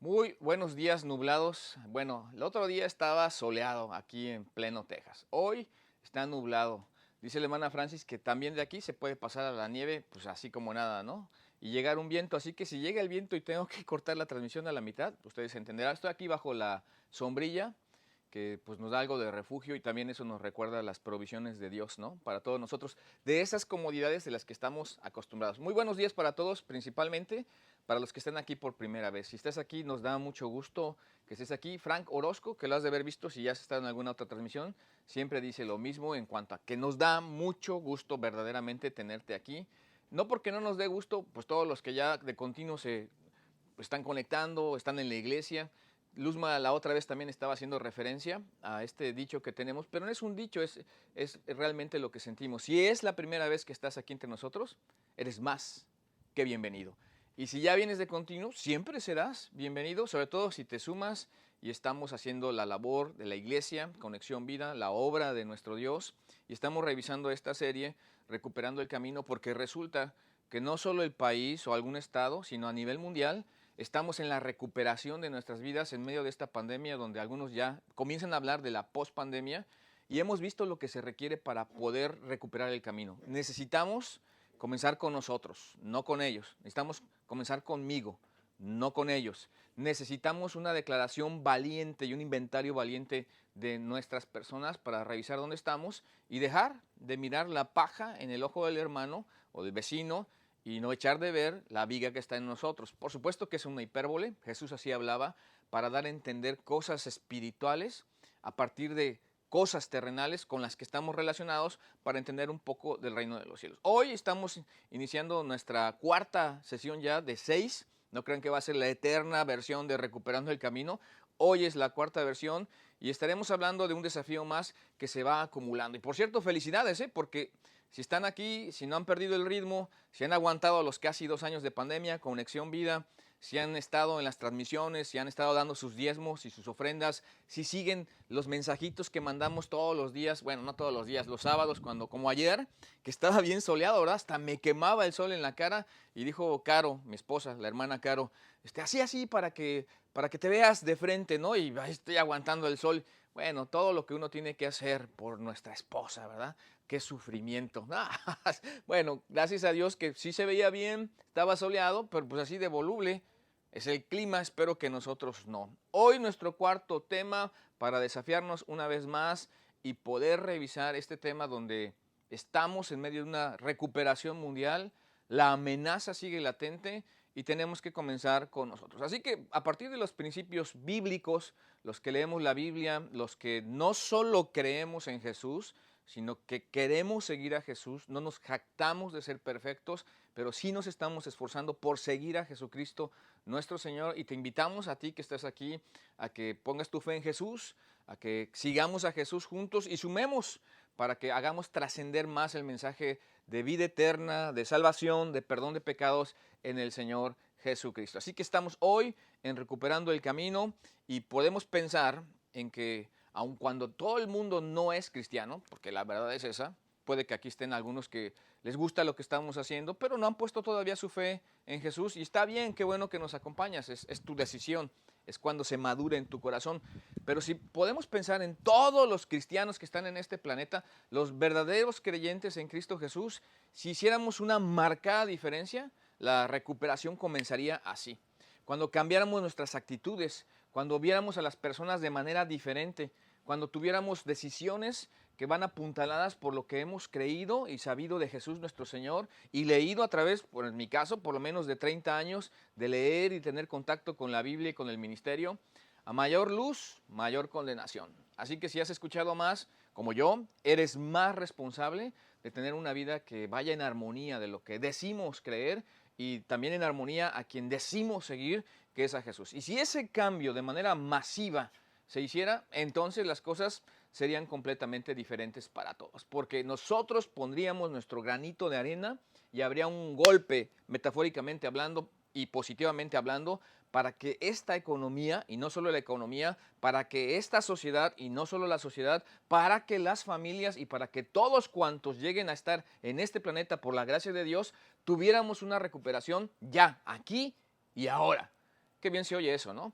Muy buenos días nublados. Bueno, el otro día estaba soleado aquí en pleno Texas. Hoy está nublado. Dice la hermana Francis que también de aquí se puede pasar a la nieve, pues así como nada, ¿no? Y llegar un viento. Así que si llega el viento y tengo que cortar la transmisión a la mitad, ustedes entenderán. Estoy aquí bajo la sombrilla que pues nos da algo de refugio y también eso nos recuerda las provisiones de Dios, ¿no? Para todos nosotros, de esas comodidades de las que estamos acostumbrados. Muy buenos días para todos, principalmente para los que estén aquí por primera vez. Si estás aquí, nos da mucho gusto que estés aquí. Frank Orozco, que lo has de haber visto si ya has estado en alguna otra transmisión, siempre dice lo mismo en cuanto a que nos da mucho gusto verdaderamente tenerte aquí. No porque no nos dé gusto, pues todos los que ya de continuo se están conectando, están en la iglesia. Luzma la otra vez también estaba haciendo referencia a este dicho que tenemos, pero no es un dicho, es realmente lo que sentimos. Si es la primera vez que estás aquí entre nosotros, eres más que bienvenido. Y si ya vienes de continuo, siempre serás bienvenido, sobre todo si te sumas y estamos haciendo la labor de la iglesia, Conexión Vida, la obra de nuestro Dios, y estamos revisando esta serie, Recuperando el Camino, porque resulta que no solo el país o algún estado, sino a nivel mundial, estamos en la recuperación de nuestras vidas en medio de esta pandemia, donde algunos ya comienzan a hablar de la pospandemia y hemos visto lo que se requiere para poder recuperar el camino. Necesitamos comenzar con nosotros, no con ellos. Necesitamos comenzar conmigo, no con ellos. Necesitamos una declaración valiente y un inventario valiente de nuestras personas para revisar dónde estamos y dejar de mirar la paja en el ojo del hermano o del vecino y no echar de ver la viga que está en nosotros. Por supuesto que es una hipérbole, Jesús así hablaba, para dar a entender cosas espirituales a partir de cosas terrenales con las que estamos relacionados para entender un poco del reino de los cielos. Hoy estamos iniciando nuestra cuarta sesión ya de 6, no crean que va a ser la eterna versión de Recuperando el Camino, hoy es la cuarta versión y estaremos hablando de un desafío más que se va acumulando. Y por cierto, felicidades, porque si están aquí, si no han perdido el ritmo, si han aguantado los casi 2 años de pandemia, Conexión Vida, si han estado en las transmisiones, si han estado dando sus diezmos y sus ofrendas, si siguen los mensajitos que mandamos todos los días, bueno, no todos los días, los sábados, cuando como ayer, que estaba bien soleado, ¿verdad? Hasta me quemaba el sol en la cara y dijo Caro, mi esposa, la hermana Caro, así para que te veas de frente, ¿no? Y estoy aguantando el sol. Bueno, todo lo que uno tiene que hacer por nuestra esposa, ¿verdad? Qué sufrimiento. Bueno, gracias a Dios que sí se veía bien, estaba soleado, pero pues así de voluble. Es el clima, espero que nosotros no. Hoy nuestro cuarto tema para desafiarnos una vez más y poder revisar este tema donde estamos en medio de una recuperación mundial, la amenaza sigue latente y tenemos que comenzar con nosotros. Así que a partir de los principios bíblicos, los que leemos la Biblia, los que no solo creemos en Jesús, sino que queremos seguir a Jesús, no nos jactamos de ser perfectos, pero sí nos estamos esforzando por seguir a Jesucristo nuestro Señor y te invitamos a ti que estás aquí a que pongas tu fe en Jesús, a que sigamos a Jesús juntos y sumemos para que hagamos trascender más el mensaje de vida eterna, de salvación, de perdón de pecados en el Señor Jesucristo. Así que estamos hoy en Recuperando el Camino y podemos pensar en que aun cuando todo el mundo no es cristiano, porque la verdad es esa, puede que aquí estén algunos que les gusta lo que estamos haciendo, pero no han puesto todavía su fe en Jesús y está bien, qué bueno que nos acompañas, es tu decisión, es cuando se madura en tu corazón. Pero si podemos pensar en todos los cristianos que están en este planeta, los verdaderos creyentes en Cristo Jesús, si hiciéramos una marcada diferencia, la recuperación comenzaría así. Cuando cambiáramos nuestras actitudes, cuando viéramos a las personas de manera diferente, cuando tuviéramos decisiones que van apuntaladas por lo que hemos creído y sabido de Jesús nuestro Señor y leído a través, por en mi caso, por lo menos de 30 años de leer y tener contacto con la Biblia y con el ministerio, a mayor luz, mayor condenación. Así que si has escuchado más, como yo, eres más responsable de tener una vida que vaya en armonía de lo que decimos creer y también en armonía a quien decimos seguir, que es a Jesús. Y si ese cambio de manera masiva se hiciera, entonces las cosas serían completamente diferentes para todos, porque nosotros pondríamos nuestro granito de arena y habría un golpe, metafóricamente hablando y positivamente hablando, para que esta economía, y no solo la economía, para que esta sociedad, y no solo la sociedad, para que las familias y para que todos cuantos lleguen a estar en este planeta por la gracia de Dios, tuviéramos una recuperación ya, aquí y ahora. Qué bien se oye eso, ¿no?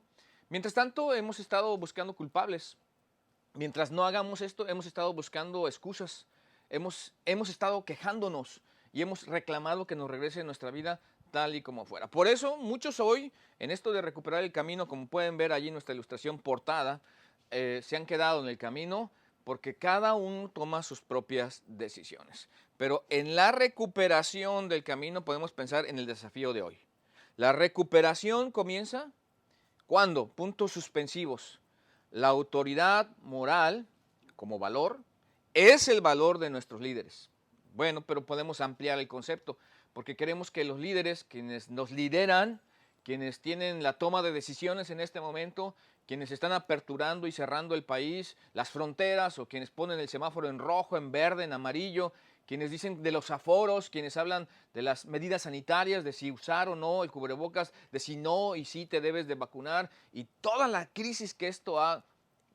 Mientras tanto, hemos estado buscando culpables. Mientras no hagamos esto, hemos estado buscando excusas. Hemos estado quejándonos y hemos reclamado que nos regrese nuestra vida tal y como fuera. Por eso, muchos hoy, en esto de recuperar el camino, como pueden ver allí en nuestra ilustración portada, se han quedado en el camino porque cada uno toma sus propias decisiones. Pero en la recuperación del camino podemos pensar en el desafío de hoy. La recuperación comienza ¿cuándo? Puntos suspensivos. La autoridad moral como valor es el valor de nuestros líderes. Bueno, pero podemos ampliar el concepto porque queremos que los líderes, quienes nos lideran, quienes tienen la toma de decisiones en este momento, quienes están aperturando y cerrando el país, las fronteras, o quienes ponen el semáforo en rojo, en verde, en amarillo, quienes dicen de los aforos, quienes hablan de las medidas sanitarias, de si usar o no el cubrebocas, de si no y si te debes de vacunar, y toda la crisis que esto ha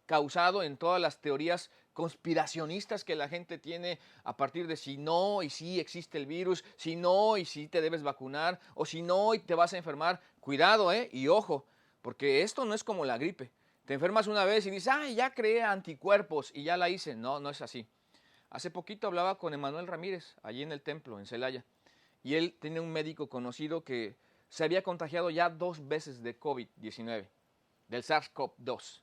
causado en todas las teorías conspiracionistas que la gente tiene a partir de si no y si existe el virus, si no y si te debes vacunar, o si no y te vas a enfermar. Cuidado, y ojo, porque esto no es como la gripe. Te enfermas una vez y dices, ay, ya creé anticuerpos y ya la hice. No, no es así. Hace poquito hablaba con Emanuel Ramírez, allí en el templo, en Celaya, y él tenía un médico conocido que se había contagiado ya 2 veces de COVID-19, del SARS-CoV-2.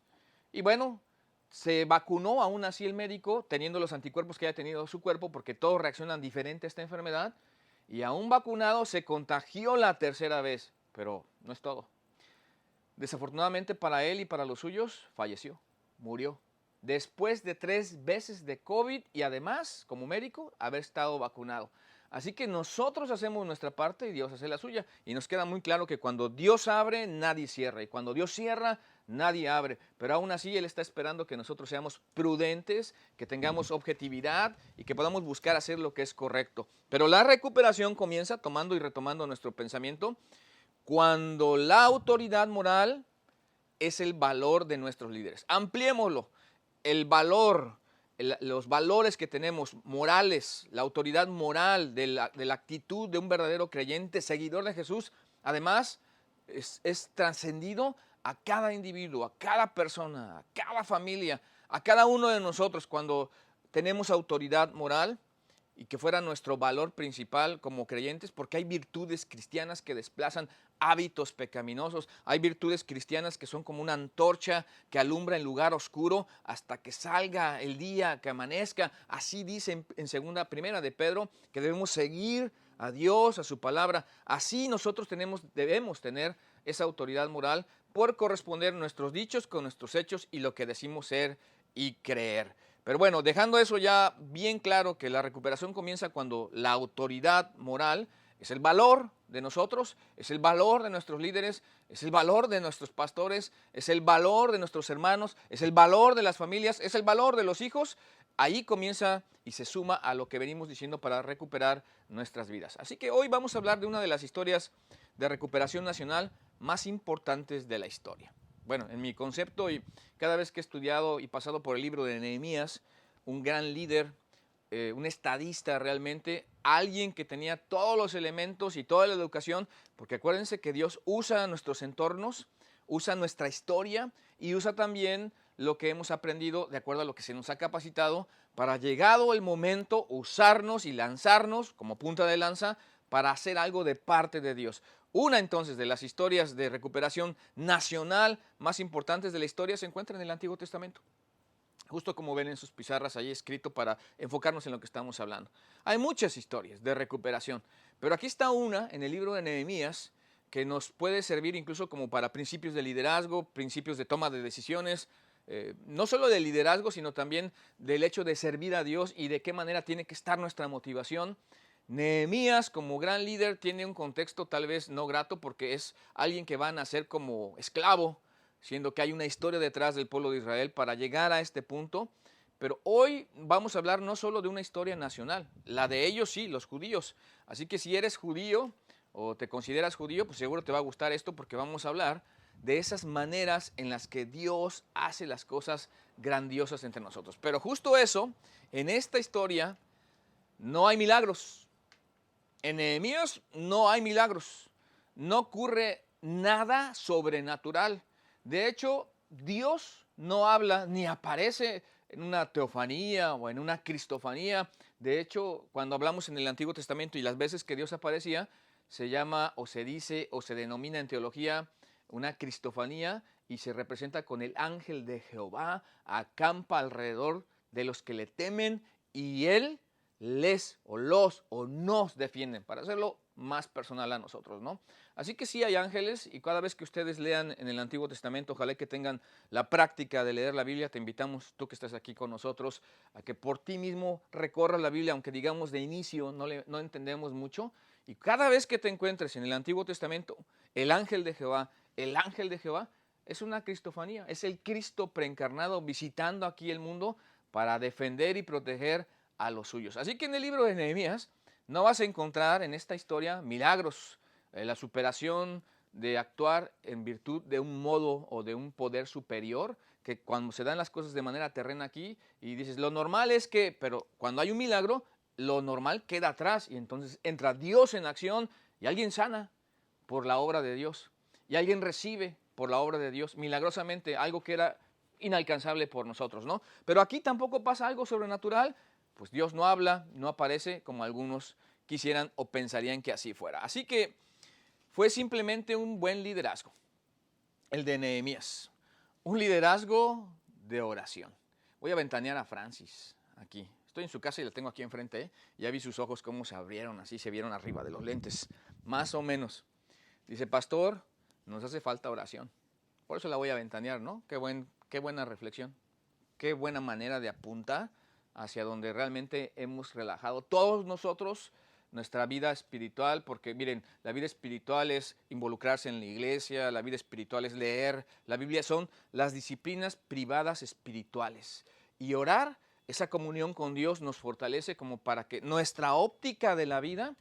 Y bueno, se vacunó aún así el médico, teniendo los anticuerpos que haya tenido su cuerpo, porque todos reaccionan diferente a esta enfermedad, y aún vacunado se contagió la 3.ª vez, pero no es todo. Desafortunadamente para él y para los suyos, falleció, murió. Después de 3 veces de COVID y además, como médico, haber estado vacunado. Así que nosotros hacemos nuestra parte y Dios hace la suya. Y nos queda muy claro que cuando Dios abre, nadie cierra. Y cuando Dios cierra, nadie abre. Pero aún así Él está esperando que nosotros seamos prudentes, que tengamos objetividad y que podamos buscar hacer lo que es correcto. Pero la recuperación comienza tomando y retomando nuestro pensamiento cuando la autoridad moral es el valor de nuestros líderes. Ampliémoslo. El valor, los valores que tenemos morales, la autoridad moral de la actitud de un verdadero creyente, seguidor de Jesús, además es trascendido a cada individuo, a cada persona, a cada familia, a cada uno de nosotros cuando tenemos autoridad moral y que fuera nuestro valor principal como creyentes, porque hay virtudes cristianas que desplazan hábitos pecaminosos, hay virtudes cristianas que son como una antorcha que alumbra en lugar oscuro hasta que salga el día, que amanezca. Así dice en primera de Pedro, que debemos seguir a Dios, a su palabra. Así nosotros debemos tener esa autoridad moral por corresponder nuestros dichos con nuestros hechos y lo que decimos ser y creer. Pero bueno, dejando eso ya bien claro que la recuperación comienza cuando la autoridad moral es el valor de nosotros, es el valor de nuestros líderes, es el valor de nuestros pastores, es el valor de nuestros hermanos, es el valor de las familias, es el valor de los hijos. Ahí comienza y se suma a lo que venimos diciendo para recuperar nuestras vidas. Así que hoy vamos a hablar de una de las historias de recuperación nacional más importantes de la historia. Bueno, en mi concepto y cada vez que he estudiado y pasado por el libro de Nehemías, un gran líder, un estadista realmente, alguien que tenía todos los elementos y toda la educación, porque acuérdense que Dios usa nuestros entornos, usa nuestra historia y usa también lo que hemos aprendido de acuerdo a lo que se nos ha capacitado para, llegado el momento, usarnos y lanzarnos como punta de lanza para hacer algo de parte de Dios. Una entonces de las historias de recuperación nacional más importantes de la historia se encuentra en el Antiguo Testamento. Justo como ven en sus pizarras ahí escrito para enfocarnos en lo que estamos hablando. Hay muchas historias de recuperación, pero aquí está una en el libro de Nehemías que nos puede servir incluso como para principios de liderazgo, principios de toma de decisiones, no solo de liderazgo, sino también del hecho de servir a Dios y de qué manera tiene que estar nuestra motivación. Nehemías como gran líder tiene un contexto tal vez no grato porque es alguien que va a nacer como esclavo, siendo que hay una historia detrás del pueblo de Israel para llegar a este punto. Pero hoy vamos a hablar no solo de una historia nacional, la de ellos sí, los judíos. Así que si eres judío o te consideras judío, pues seguro te va a gustar esto porque vamos a hablar de esas maneras en las que Dios hace las cosas grandiosas entre nosotros. Pero justo eso, en esta historia no hay milagros. En Nehemías no hay milagros. No ocurre nada sobrenatural. De hecho, Dios no habla ni aparece en una teofanía o en una cristofanía. De hecho, cuando hablamos en el Antiguo Testamento y las veces que Dios aparecía, se llama o se dice o se denomina en teología una cristofanía y se representa con el ángel de Jehová, acampa alrededor de los que le temen y él les o los o nos defienden, para hacerlo más personal a nosotros, ¿no? Así que sí hay ángeles y cada vez que ustedes lean en el Antiguo Testamento, ojalá que tengan la práctica de leer la Biblia, te invitamos, tú que estás aquí con nosotros, a que por ti mismo recorras la Biblia, aunque digamos de inicio no entendemos mucho, y cada vez que te encuentres en el Antiguo Testamento, el ángel de Jehová es una cristofanía, es el Cristo preencarnado visitando aquí el mundo para defender y proteger a los suyos. Así que en el libro de Nehemías no vas a encontrar en esta historia milagros, la superación de actuar en virtud de un modo o de un poder superior, que cuando se dan las cosas de manera terrena aquí y dices, lo normal es que, pero cuando hay un milagro, lo normal queda atrás y entonces entra Dios en acción y alguien sana por la obra de Dios y alguien recibe por la obra de Dios milagrosamente algo que era inalcanzable por nosotros, ¿no? Pero aquí tampoco pasa algo sobrenatural, pues Dios no habla, no aparece como algunos quisieran o pensarían que así fuera. Así que fue simplemente un buen liderazgo, el de Nehemías, un liderazgo de oración. Voy a ventanear a Francis aquí. Estoy en su casa y la tengo aquí enfrente, ¿eh? Ya vi sus ojos cómo se abrieron, así se vieron arriba de los lentes, más o menos. Dice, pastor, nos hace falta oración. Por eso la voy a ventanear, ¿no? Qué buena reflexión, qué buena manera de apuntar hacia donde realmente hemos relajado todos nosotros nuestra vida espiritual, porque miren, la vida espiritual es involucrarse en la iglesia, la vida espiritual es leer, la Biblia son las disciplinas privadas espirituales. Y orar, esa comunión con Dios nos fortalece como para que nuestra óptica de la vida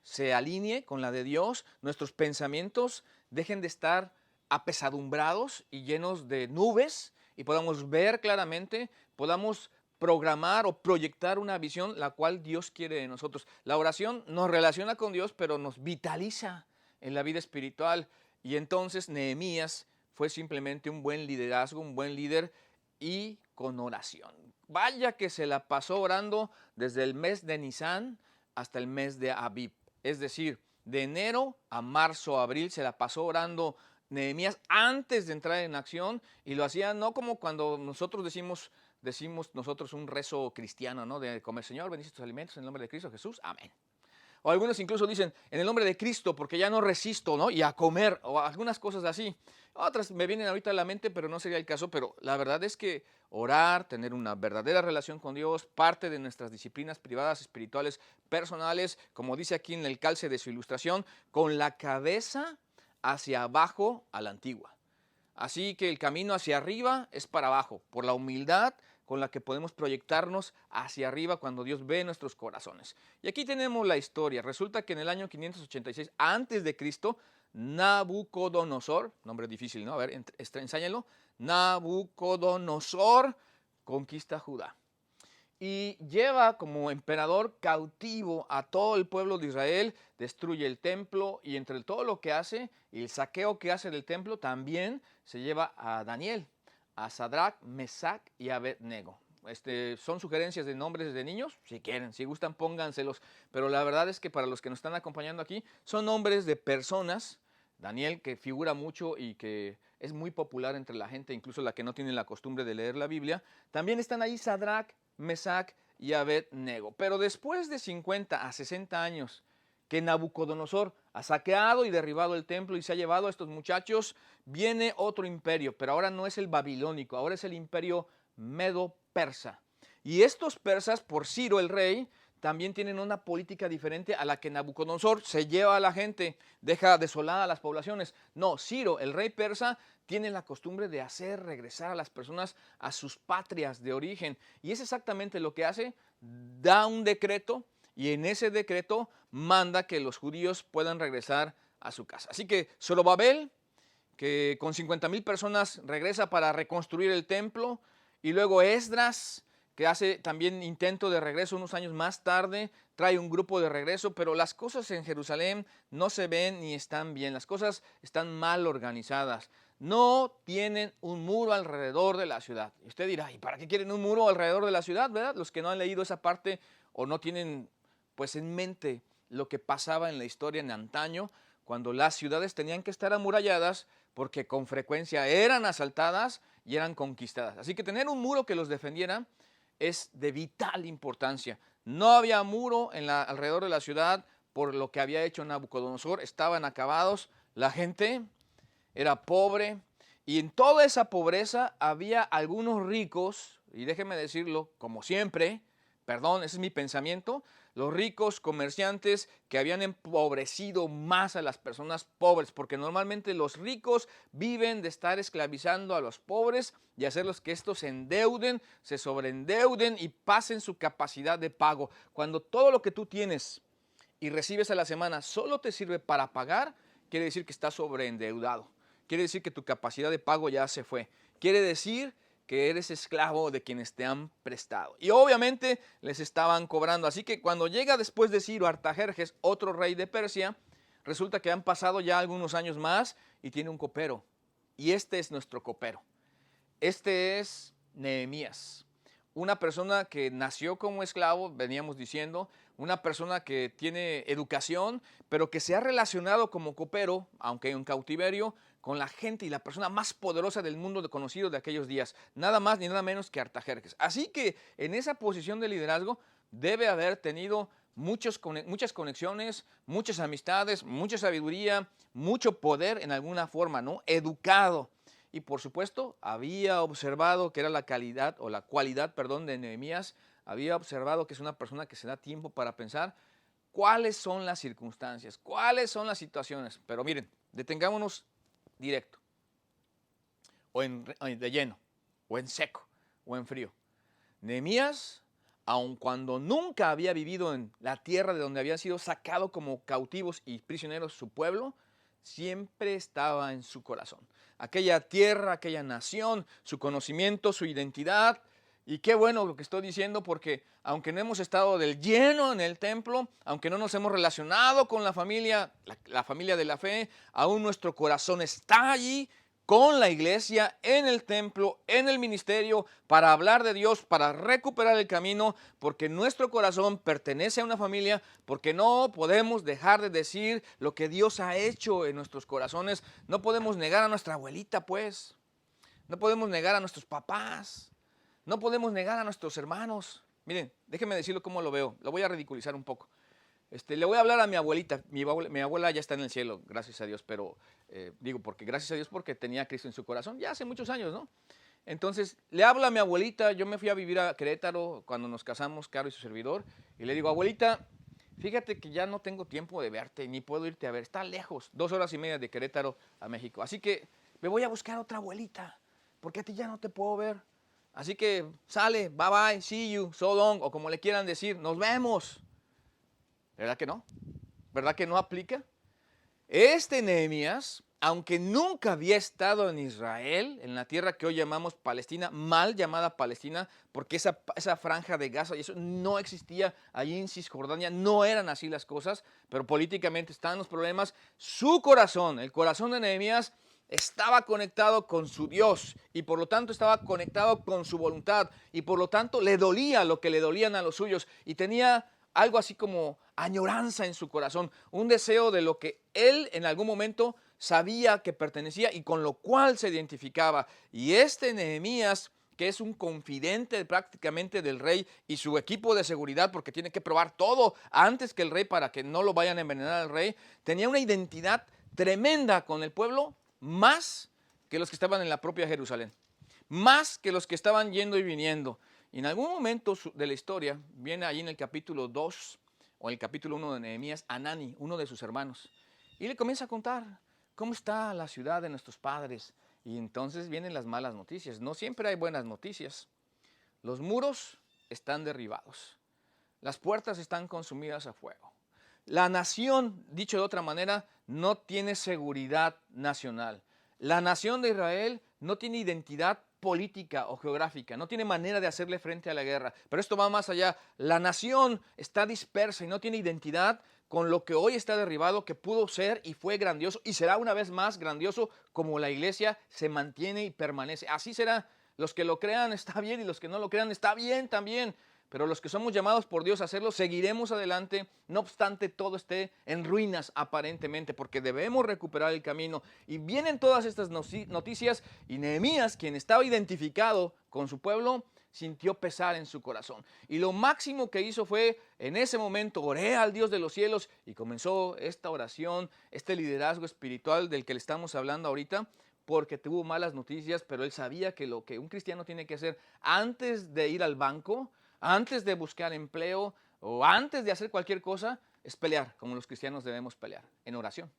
se alinee con la de Dios, nuestros pensamientos dejen de estar apesadumbrados y llenos de nubes y podamos ver claramente, podamos programar o proyectar una visión la cual Dios quiere de nosotros. La oración nos relaciona con Dios, pero nos vitaliza en la vida espiritual. Y entonces Nehemías fue simplemente un buen liderazgo, un buen líder y con oración. Vaya que se la pasó orando desde el mes de Nisan hasta el mes de Abib. Es decir, de enero a marzo, abril se la pasó orando Nehemías antes de entrar en acción y lo hacía no como cuando nosotros decimos nosotros un rezo cristiano, ¿no? De comer, Señor, bendice tus alimentos en el nombre de Cristo Jesús, amén. O algunos incluso dicen, en el nombre de Cristo, porque ya no resisto, ¿no? Y a comer, o algunas cosas así. Otras me vienen ahorita a la mente, pero no sería el caso. Pero la verdad es que orar, tener una verdadera relación con Dios, parte de nuestras disciplinas privadas, espirituales, personales, como dice aquí en el calce de su ilustración, con la cabeza hacia abajo a la antigua. Así que el camino hacia arriba es para abajo, por la humildad con la que podemos proyectarnos hacia arriba cuando Dios ve nuestros corazones. Y aquí tenemos la historia. Resulta que en el año 586 antes de Cristo, Nabucodonosor, nombre difícil, ¿no? A ver, ensáñalo. Nabucodonosor conquista Judá y lleva como emperador cautivo a todo el pueblo de Israel, destruye el templo y entre todo lo que hace y el saqueo que hace del templo también se lleva a Daniel, a Sadrach, Mesach y Abednego. Son sugerencias de nombres de niños, si quieren, si gustan pónganselos, pero la verdad es que para los que nos están acompañando aquí son nombres de personas. Daniel, que figura mucho y que es muy popular entre la gente, incluso la que no tiene la costumbre de leer la Biblia. También están ahí Sadrach, Mesach y Abednego. Pero después de 50 a 60 años que Nabucodonosor ha saqueado y derribado el templo y se ha llevado a estos muchachos, viene otro imperio, pero ahora no es el babilónico, ahora es el imperio medo-persa. Y estos persas, por Ciro el rey, también tienen una política diferente a la que Nabucodonosor se lleva a la gente, deja desolada a las poblaciones. No, Ciro, el rey persa, tiene la costumbre de hacer regresar a las personas a sus patrias de origen. Y es exactamente lo que hace, da un decreto y en ese decreto manda que los judíos puedan regresar a su casa. Así que Zorobabel, que con 50,000 personas regresa para reconstruir el templo, y luego Esdras, que hace también intento de regreso unos años más tarde, trae un grupo de regreso, pero las cosas en Jerusalén no se ven ni están bien, las cosas están mal organizadas. No tienen un muro alrededor de la ciudad. Y usted dirá, ¿y para qué quieren un muro alrededor de la ciudad, verdad? Los que no han leído esa parte o no tienen pues en mente lo que pasaba en la historia en antaño, cuando las ciudades tenían que estar amuralladas porque con frecuencia eran asaltadas y eran conquistadas. Así que tener un muro que los defendiera es de vital importancia. No había muro alrededor de la ciudad por lo que había hecho Nabucodonosor, estaban acabados, la gente era pobre y en toda esa pobreza había algunos ricos, y déjenme decirlo como siempre, perdón, ese es mi pensamiento, los ricos comerciantes que habían empobrecido más a las personas pobres, porque normalmente los ricos viven de estar esclavizando a los pobres y hacerlos que estos se endeuden, se sobreendeuden y pasen su capacidad de pago. Cuando todo lo que tú tienes y recibes a la semana solo te sirve para pagar, quiere decir que estás sobreendeudado. Quiere decir que tu capacidad de pago ya se fue. Quiere decir que eres esclavo de quienes te han prestado. Y obviamente les estaban cobrando. Así que cuando llega después de Ciro Artajerjes, otro rey de Persia, resulta que han pasado ya algunos años más y tiene un copero. Y este es nuestro copero. Este es Nehemías. Una persona que nació como esclavo, veníamos diciendo, una persona que tiene educación, pero que se ha relacionado como copero, aunque en cautiverio, con la gente y la persona más poderosa del mundo conocido de aquellos días, nada más ni nada menos que Artajerjes. Así que en esa posición de liderazgo debe haber tenido muchas conexiones, muchas amistades, mucha sabiduría, mucho poder en alguna forma, ¿no? Educado. Y por supuesto, había observado que era la calidad o la cualidad, perdón, de Nehemías, había observado que es una persona que se da tiempo para pensar cuáles son las circunstancias, cuáles son las situaciones. Pero miren, detengámonos directo, de lleno, o en seco, o en frío. Nehemías, aun cuando nunca había vivido en la tierra de donde había sido sacado como cautivos y prisioneros su pueblo, siempre estaba en su corazón. Aquella tierra, aquella nación, su conocimiento, su identidad. Y qué bueno lo que estoy diciendo, porque aunque no hemos estado del lleno en el templo, aunque no nos hemos relacionado con la familia de la fe, aún nuestro corazón está allí con la iglesia, en el templo, en el ministerio, para hablar de Dios, para recuperar el camino, porque nuestro corazón pertenece a una familia, porque no podemos dejar de decir lo que Dios ha hecho en nuestros corazones. No podemos negar a nuestra abuelita, pues. No podemos negar a nuestros papás. No podemos negar a nuestros hermanos. Miren, déjenme decirlo cómo lo veo. Lo voy a ridiculizar un poco. Le voy a hablar a mi abuelita. Mi abuela ya está en el cielo, gracias a Dios, pero digo, porque gracias a Dios porque tenía a Cristo en su corazón, ya hace muchos años, ¿no? Entonces, le hablo a mi abuelita, yo me fui a vivir a Querétaro cuando nos casamos, Caro y su servidor, y le digo, abuelita, fíjate que ya no tengo tiempo de verte, ni puedo irte a ver, está lejos, 2 horas y media de Querétaro a México, así que me voy a buscar otra abuelita, porque a ti ya no te puedo ver. Así que sale, bye bye, see you, so long, o como le quieran decir, nos vemos. ¿Verdad que no? ¿Verdad que no aplica? Este Nehemías, aunque nunca había estado en Israel, en la tierra que hoy llamamos Palestina, mal llamada Palestina, porque esa franja de Gaza y eso no existía allí en Cisjordania, no eran así las cosas, pero políticamente estaban los problemas. Su corazón, el corazón de Nehemías, estaba conectado con su Dios y por lo tanto estaba conectado con su voluntad y por lo tanto le dolía lo que le dolían a los suyos y tenía algo así como añoranza en su corazón, un deseo de lo que él en algún momento sabía que pertenecía y con lo cual se identificaba. Y este Nehemías, que es un confidente prácticamente del rey y su equipo de seguridad, porque tiene que probar todo antes que el rey para que no lo vayan a envenenar al rey, tenía una identidad tremenda con el pueblo, más que los que estaban en la propia Jerusalén, más que los que estaban yendo y viniendo. Y en algún momento de la historia, viene allí en el capítulo 2 o en el capítulo 1 de Nehemías, Anani, uno de sus hermanos, y le comienza a contar cómo está la ciudad de nuestros padres. Y entonces vienen las malas noticias. No siempre hay buenas noticias. Los muros están derribados. Las puertas están consumidas a fuego. La nación, dicho de otra manera, no tiene seguridad nacional. La nación de Israel no tiene identidad política o geográfica, no tiene manera de hacerle frente a la guerra. Pero esto va más allá. La nación está dispersa y no tiene identidad con lo que hoy está derribado, que pudo ser y fue grandioso y será una vez más grandioso como la iglesia se mantiene y permanece. Así será. Los que lo crean está bien y los que no lo crean está bien también. Pero los que somos llamados por Dios a hacerlo, seguiremos adelante, no obstante todo esté en ruinas aparentemente, porque debemos recuperar el camino. Y vienen todas estas noticias y Nehemías, quien estaba identificado con su pueblo, sintió pesar en su corazón. Y lo máximo que hizo fue, en ese momento, oré al Dios de los cielos y comenzó esta oración, este liderazgo espiritual del que le estamos hablando ahorita, porque tuvo malas noticias, pero él sabía que lo que un cristiano tiene que hacer antes de ir al banco, antes de buscar empleo o antes de hacer cualquier cosa, es pelear, como los cristianos debemos pelear, en oración.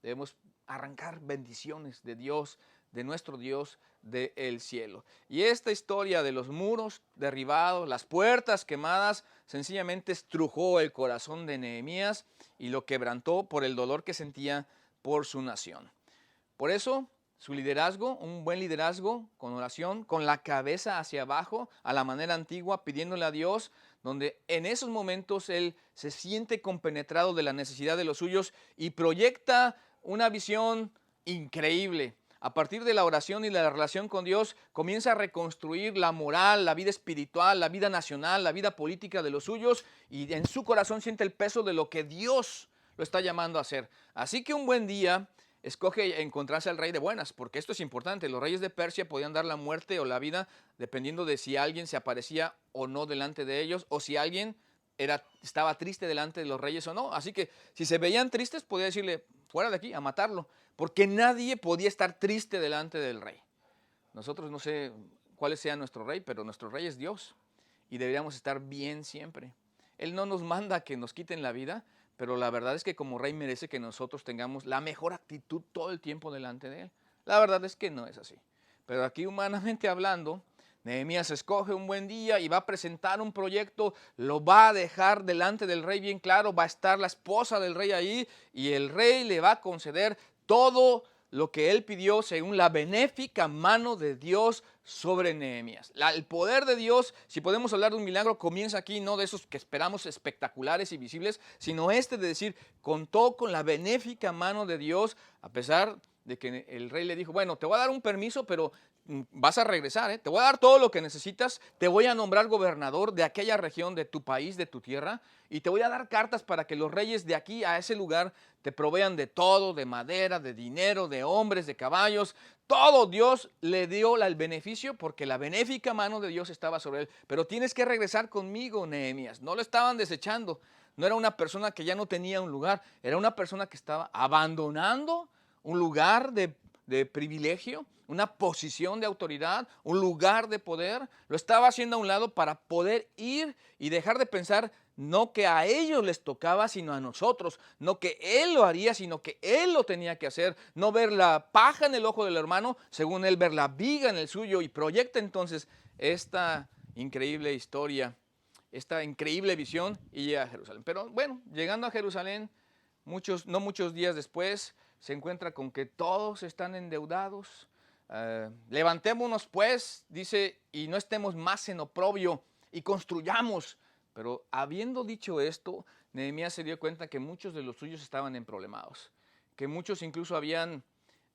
Debemos arrancar bendiciones de Dios, de nuestro Dios del cielo. Y esta historia de los muros derribados, las puertas quemadas, sencillamente estrujó el corazón de Nehemías y lo quebrantó por el dolor que sentía por su nación. Por eso, su liderazgo, un buen liderazgo con oración, con la cabeza hacia abajo, a la manera antigua, pidiéndole a Dios, donde en esos momentos él se siente compenetrado de la necesidad de los suyos y proyecta una visión increíble. A partir de la oración y la relación con Dios, comienza a reconstruir la moral, la vida espiritual, la vida nacional, la vida política de los suyos, y en su corazón siente el peso de lo que Dios lo está llamando a hacer. Así que un buen día escoge encontrarse al rey de buenas, porque esto es importante. Los reyes de Persia podían dar la muerte o la vida dependiendo de si alguien se aparecía o no delante de ellos, o si alguien estaba triste delante de los reyes o no. Así que si se veían tristes, podía decirle, fuera de aquí, a matarlo, porque nadie podía estar triste delante del rey. Nosotros no sé cuál sea nuestro rey, pero nuestro rey es Dios y deberíamos estar bien siempre. Él no nos manda que nos quiten la vida, pero la verdad es que como rey merece que nosotros tengamos la mejor actitud todo el tiempo delante de él. La verdad es que no es así. Pero aquí humanamente hablando, Nehemías escoge un buen día y va a presentar un proyecto, lo va a dejar delante del rey bien claro, va a estar la esposa del rey ahí y el rey le va a conceder todo lo que él pidió según la benéfica mano de Dios sobre Nehemías. El poder de Dios, si podemos hablar de un milagro, comienza aquí, no de esos que esperamos espectaculares y visibles, sino de decir, contó con la benéfica mano de Dios, a pesar de que el rey le dijo, bueno, te voy a dar un permiso, pero vas a regresar, te voy a dar todo lo que necesitas, te voy a nombrar gobernador de aquella región, de tu país, de tu tierra, y te voy a dar cartas para que los reyes de aquí a ese lugar te provean de todo, de madera, de dinero, de hombres, de caballos, todo. Dios le dio el beneficio porque la benéfica mano de Dios estaba sobre él. Pero tienes que regresar conmigo, Nehemías. No lo estaban desechando. No era una persona que ya no tenía un lugar. Era una persona que estaba abandonando un lugar de privilegio, una posición de autoridad, un lugar de poder. Lo estaba haciendo a un lado para poder ir y dejar de pensar no que a ellos les tocaba, sino a nosotros. No que él lo haría, sino que él lo tenía que hacer. No ver la paja en el ojo del hermano, según él ver la viga en el suyo. Y proyecta entonces esta increíble historia, esta increíble visión y llega a Jerusalén. Pero bueno, llegando a Jerusalén, no muchos días después, se encuentra con que todos están endeudados. Levantémonos pues, dice, y no estemos más en oprobio y construyamos. Pero habiendo dicho esto, Nehemías se dio cuenta que muchos de los suyos estaban emproblemados, que muchos incluso habían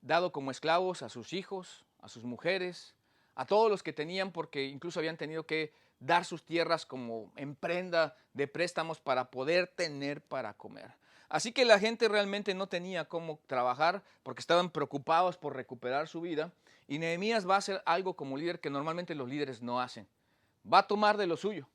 dado como esclavos a sus hijos, a sus mujeres, a todos los que tenían, porque incluso habían tenido que dar sus tierras como en prenda de préstamos para poder tener para comer. Así que la gente realmente no tenía cómo trabajar porque estaban preocupados por recuperar su vida. Y Nehemías va a hacer algo como líder que normalmente los líderes no hacen. Va a tomar de lo suyo.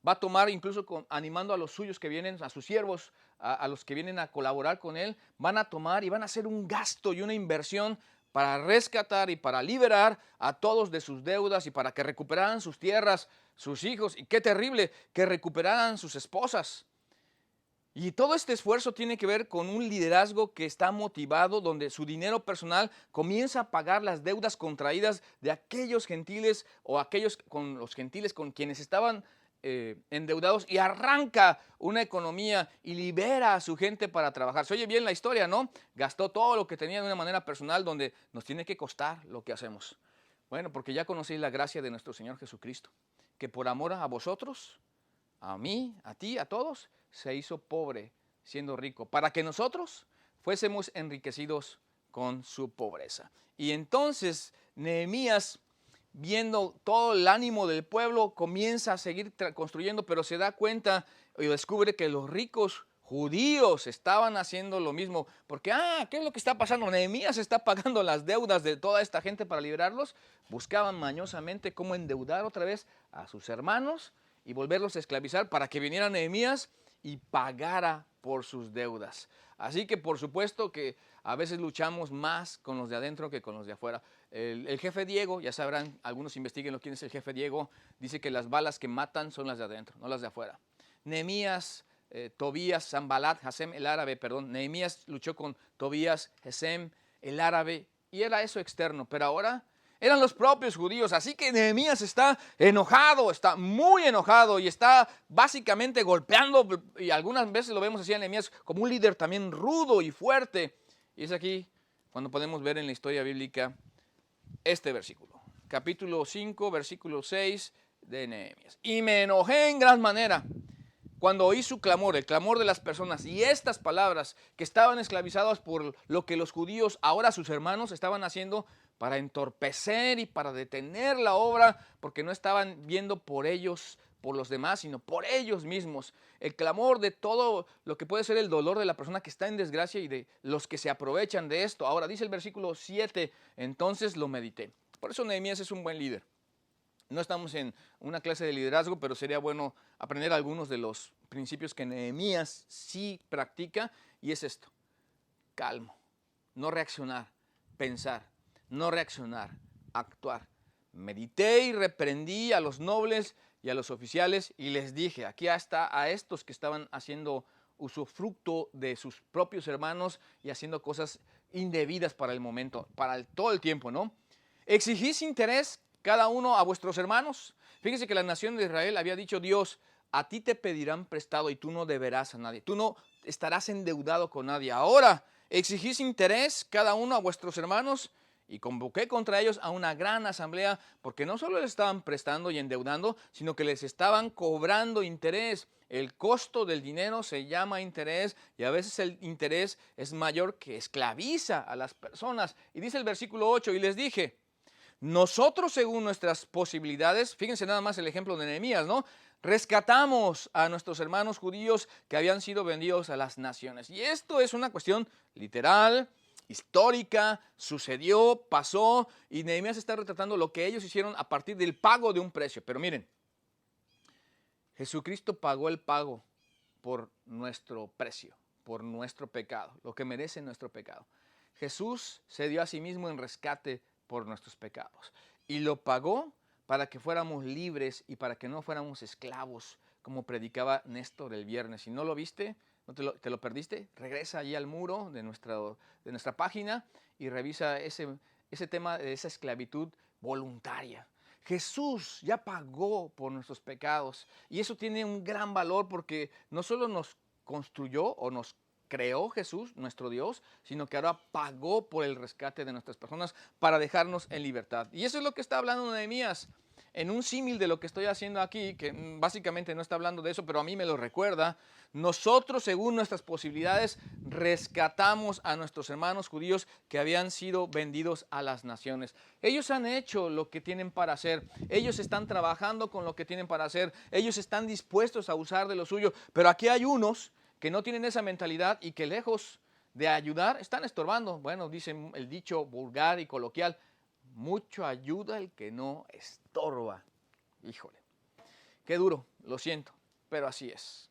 Va a tomar incluso animando a los suyos que vienen, a sus siervos, a los que vienen a colaborar con él, van a tomar y van a hacer un gasto y una inversión para rescatar y para liberar a todos de sus deudas y para que recuperaran sus tierras, sus hijos. Y qué terrible, que recuperaran sus esposas. Y todo este esfuerzo tiene que ver con un liderazgo que está motivado, donde su dinero personal comienza a pagar las deudas contraídas de aquellos gentiles o aquellos con los gentiles con quienes estaban endeudados, y arranca una economía y libera a su gente para trabajar. Se oye bien la historia, ¿no? Gastó todo lo que tenía de una manera personal, donde nos tiene que costar lo que hacemos. Bueno, porque ya conocéis la gracia de nuestro Señor Jesucristo, que por amor a vosotros, a mí, a ti, a todos, se hizo pobre siendo rico, para que nosotros fuésemos enriquecidos con su pobreza. Y entonces Nehemías, viendo todo el ánimo del pueblo, comienza a seguir construyendo, pero se da cuenta y descubre que los ricos judíos estaban haciendo lo mismo, porque, ¿qué es lo que está pasando? Nehemías está pagando las deudas de toda esta gente para liberarlos. Buscaban mañosamente cómo endeudar otra vez a sus hermanos y volverlos a esclavizar para que viniera Nehemías y pagara por sus deudas. Así que por supuesto que a veces luchamos más con los de adentro que con los de afuera. El jefe Diego, ya sabrán, algunos investiguen quién es el jefe Diego, dice que las balas que matan son las de adentro, no las de afuera. Nehemías, Tobías, Sanbalat, Gesem, el árabe, perdón. Nehemías luchó con Tobías, Gesem, el árabe, y era eso externo, pero ahora eran los propios judíos. Así que Nehemías está enojado, está muy enojado y está básicamente golpeando, y algunas veces lo vemos así a Nehemías como un líder también rudo y fuerte. Y es aquí cuando podemos ver en la historia bíblica este versículo, capítulo 5, versículo 6 de Nehemías. Y me enojé en gran manera cuando oí su clamor, el clamor de las personas, y estas palabras que estaban esclavizados por lo que los judíos, ahora sus hermanos, estaban haciendo para entorpecer y para detener la obra, porque no estaban viendo por ellos, por los demás, sino por ellos mismos. El clamor de todo lo que puede ser el dolor de la persona que está en desgracia y de los que se aprovechan de esto. Ahora dice el versículo 7, entonces lo medité. Por eso Nehemías es un buen líder. No estamos en una clase de liderazgo, pero sería bueno aprender algunos de los principios que Nehemías sí practica, y es esto: calmo, no reaccionar, pensar, no reaccionar, actuar. Medité y reprendí a los nobles y a los oficiales y les dije, aquí está a estos que estaban haciendo usufructo de sus propios hermanos y haciendo cosas indebidas para el momento, para todo el tiempo, ¿no? Exigís interés cada uno a vuestros hermanos. Fíjense que la nación de Israel había dicho: Dios, a ti te pedirán prestado y tú no deberás a nadie. Tú no estarás endeudado con nadie. Ahora exigís interés cada uno a vuestros hermanos, y convoqué contra ellos a una gran asamblea, porque no solo les estaban prestando y endeudando, sino que les estaban cobrando interés. El costo del dinero se llama interés, y a veces el interés es mayor, que esclaviza a las personas. Y dice el versículo 8, y les dije: nosotros, según nuestras posibilidades, fíjense nada más el ejemplo de Nehemías, ¿no? Rescatamos a nuestros hermanos judíos que habían sido vendidos a las naciones. Y esto es una cuestión literal, histórica, sucedió, pasó, y Nehemías está retratando lo que ellos hicieron a partir del pago de un precio. Pero miren, Jesucristo pagó el pago por nuestro precio, por nuestro pecado, lo que merece nuestro pecado. Jesús se dio a sí mismo en rescate por nuestros pecados, y lo pagó para que fuéramos libres y para que no fuéramos esclavos, como predicaba Néstor el viernes. Si no lo viste, no te lo perdiste, regresa allí al muro de nuestra página y revisa ese tema de esa esclavitud voluntaria. Jesús ya pagó por nuestros pecados, y eso tiene un gran valor, porque no solo nos construyó o nos creó Jesús, nuestro Dios, sino que ahora pagó por el rescate de nuestras personas para dejarnos en libertad. Y eso es lo que está hablando Nehemías, en un símil de lo que estoy haciendo aquí, que básicamente no está hablando de eso, pero a mí me lo recuerda. Nosotros, según nuestras posibilidades, rescatamos a nuestros hermanos judíos que habían sido vendidos a las naciones. Ellos han hecho lo que tienen para hacer, ellos están trabajando con lo que tienen para hacer, ellos están dispuestos a usar de lo suyo, pero aquí hay unos que no tienen esa mentalidad y que, lejos de ayudar, están estorbando. Bueno, dice el dicho vulgar y coloquial: mucho ayuda el que no estorba. Híjole, qué duro, lo siento, pero así es.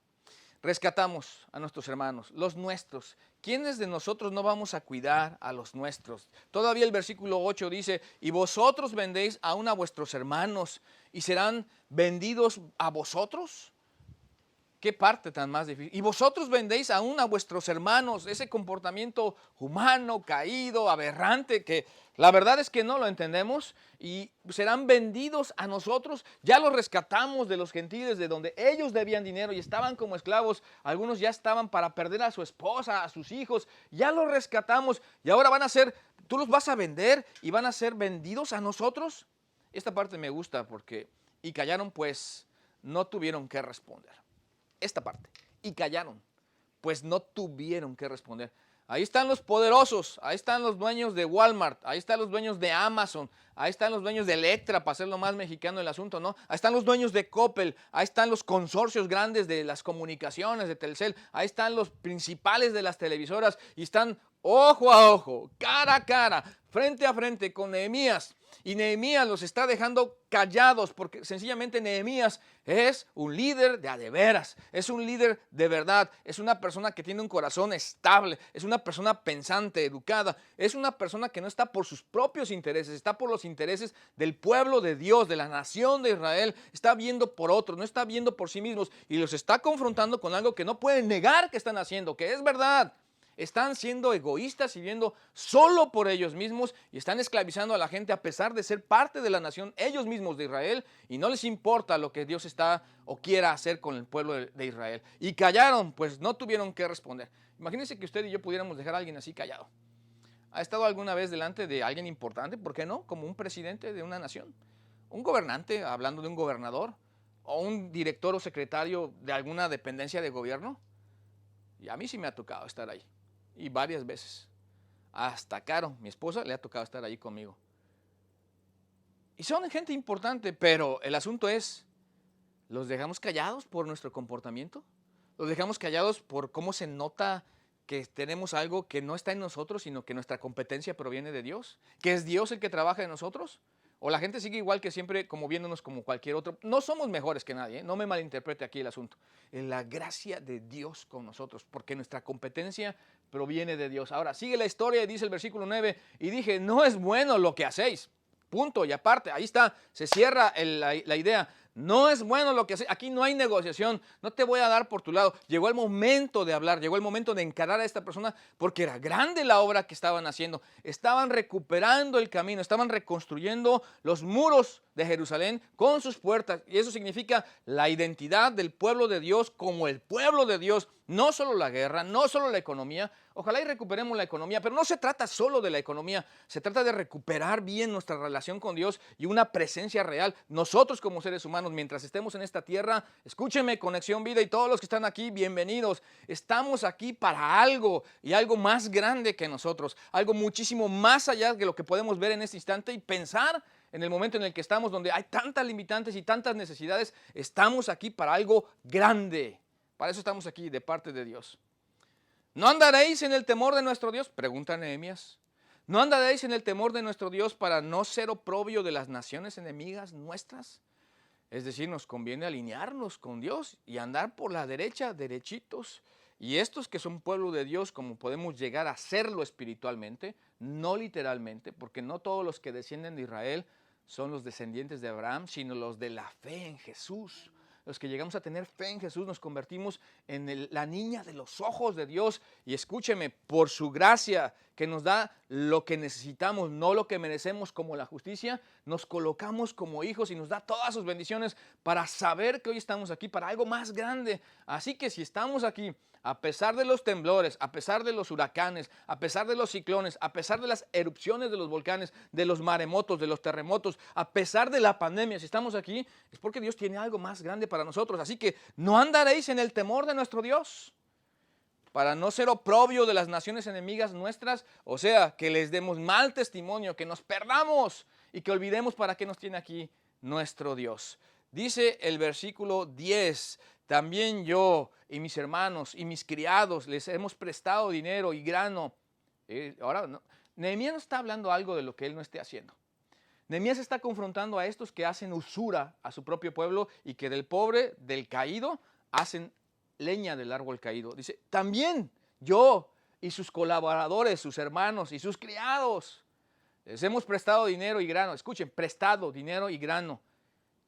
Rescatamos a nuestros hermanos, los nuestros. ¿Quiénes de nosotros no vamos a cuidar a los nuestros? Todavía el versículo 8 dice: y vosotros vendéis aún a vuestros hermanos, y serán vendidos a vosotros. ¿Qué parte tan más difícil? Y vosotros vendéis aún a vuestros hermanos. Ese comportamiento humano, caído, aberrante, que la verdad es que no lo entendemos, y serán vendidos a nosotros. Ya los rescatamos de los gentiles, de donde ellos debían dinero y estaban como esclavos. Algunos ya estaban para perder a su esposa, a sus hijos. Ya los rescatamos, y ahora van a ser ¿Tú los vas a vender y van a ser vendidos a nosotros? Esta parte me gusta porque, y callaron pues no tuvieron que responder. Esta parte, y callaron pues no tuvieron que responder. Ahí están los poderosos, ahí están los dueños de Walmart, ahí están los dueños de Amazon, ahí están los dueños de Electra, para hacerlo más mexicano el asunto, ¿no? Ahí están los dueños de Coppel, ahí están los consorcios grandes de las comunicaciones, de Telcel, ahí están los principales de las televisoras y están ojo a ojo, cara a cara, frente a frente con Nehemías. Y Nehemías los está dejando callados porque sencillamente Nehemías es un líder de a de veras, es un líder de verdad, es una persona que tiene un corazón estable, es una persona pensante, educada, es una persona que no está por sus propios intereses, está por los intereses del pueblo de Dios, de la nación de Israel, está viendo por otros, no está viendo por sí mismos y los está confrontando con algo que no pueden negar que están haciendo, que es verdad. Están siendo egoístas y viendo solo por ellos mismos y están esclavizando a la gente a pesar de ser parte de la nación ellos mismos de Israel y no les importa lo que Dios está o quiera hacer con el pueblo de Israel. Y callaron, pues no tuvieron que responder. Imagínense que usted y yo pudiéramos dejar a alguien así callado. ¿Ha estado alguna vez delante de alguien importante? ¿Por qué no? Como un presidente de una nación, un gobernante, hablando de un gobernador, o un director o secretario de alguna dependencia de gobierno. Y a mí sí me ha tocado estar ahí. Y varias veces. Hasta Caro, mi esposa, le ha tocado estar ahí conmigo. Y son gente importante, pero el asunto es, ¿los dejamos callados por nuestro comportamiento? ¿Los dejamos callados por cómo se nota que tenemos algo que no está en nosotros, sino que nuestra competencia proviene de Dios? ¿Que es Dios el que trabaja en nosotros? ¿O la gente sigue igual que siempre, como viéndonos como cualquier otro? No somos mejores que nadie, ¿eh? No me malinterprete aquí el asunto. Es la gracia de Dios con nosotros, porque nuestra competencia proviene de Dios. Ahora, sigue la historia y dice el versículo 9, y dije, no es bueno lo que hacéis. Punto, y aparte, ahí está, se cierra la idea. No es bueno lo que hace. Aquí no hay negociación. No te voy a dar por tu lado. Llegó el momento de hablar, llegó el momento de encarar a esta persona porque era grande la obra que estaban haciendo. Estaban recuperando el camino, estaban reconstruyendo los muros de Jerusalén con sus puertas. Y eso significa la identidad del pueblo de Dios como el pueblo de Dios. No solo la guerra, no solo la economía. Ojalá y recuperemos la economía, pero no se trata solo de la economía. Se trata de recuperar bien nuestra relación con Dios y una presencia real. Nosotros como seres humanos, mientras estemos en esta tierra, escúcheme, Conexión Vida y todos los que están aquí, bienvenidos. Estamos aquí para algo y algo más grande que nosotros. Algo muchísimo más allá de lo que podemos ver en este instante y pensar en el momento en el que estamos, donde hay tantas limitantes y tantas necesidades. Estamos aquí para algo grande. Para eso estamos aquí, de parte de Dios. ¿No andaréis en el temor de nuestro Dios? Pregunta Nehemías. ¿No andaréis en el temor de nuestro Dios para no ser oprobio de las naciones enemigas nuestras? Es decir, nos conviene alinearnos con Dios y andar por la derecha, derechitos. Y estos que son pueblo de Dios, como podemos llegar a serlo espiritualmente, no literalmente, porque no todos los que descienden de Israel son los descendientes de Abraham, sino los de la fe en Jesús. Los que llegamos a tener fe en Jesús nos convertimos en la niña de los ojos de Dios. Y escúcheme, por su gracia que nos da lo que necesitamos, no lo que merecemos como la justicia, nos colocamos como hijos y nos da todas sus bendiciones para saber que hoy estamos aquí para algo más grande. Así que si estamos aquí, a pesar de los temblores, a pesar de los huracanes, a pesar de los ciclones, a pesar de las erupciones de los volcanes, de los maremotos, de los terremotos, a pesar de la pandemia, si estamos aquí, es porque Dios tiene algo más grande para nosotros. Así que no andaréis en el temor de nuestro Dios, para no ser oprobio de las naciones enemigas nuestras, o sea, que les demos mal testimonio, que nos perdamos y que olvidemos para qué nos tiene aquí nuestro Dios. Dice el versículo 10, también yo y mis hermanos y mis criados les hemos prestado dinero y grano. Ahora, no, Nehemías no está hablando algo de lo que él no esté haciendo. Nehemías está confrontando a estos que hacen usura a su propio pueblo y que del pobre, del caído, hacen leña del árbol caído. Dice, también yo y sus colaboradores, sus hermanos y sus criados, les hemos prestado dinero y grano. Escuchen, prestado dinero y grano.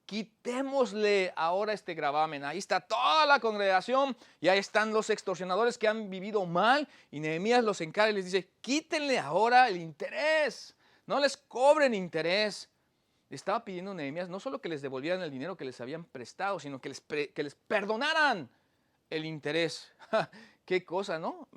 Quitémosle ahora este gravamen. Ahí está toda la congregación y ahí están los extorsionadores que han vivido mal y Nehemías los encara y les dice, quítenle ahora el interés, no les cobren interés. Le estaba pidiendo Nehemías no solo que les devolvieran el dinero que les habían prestado, sino que les perdonaran el interés. Qué cosa, ¿no?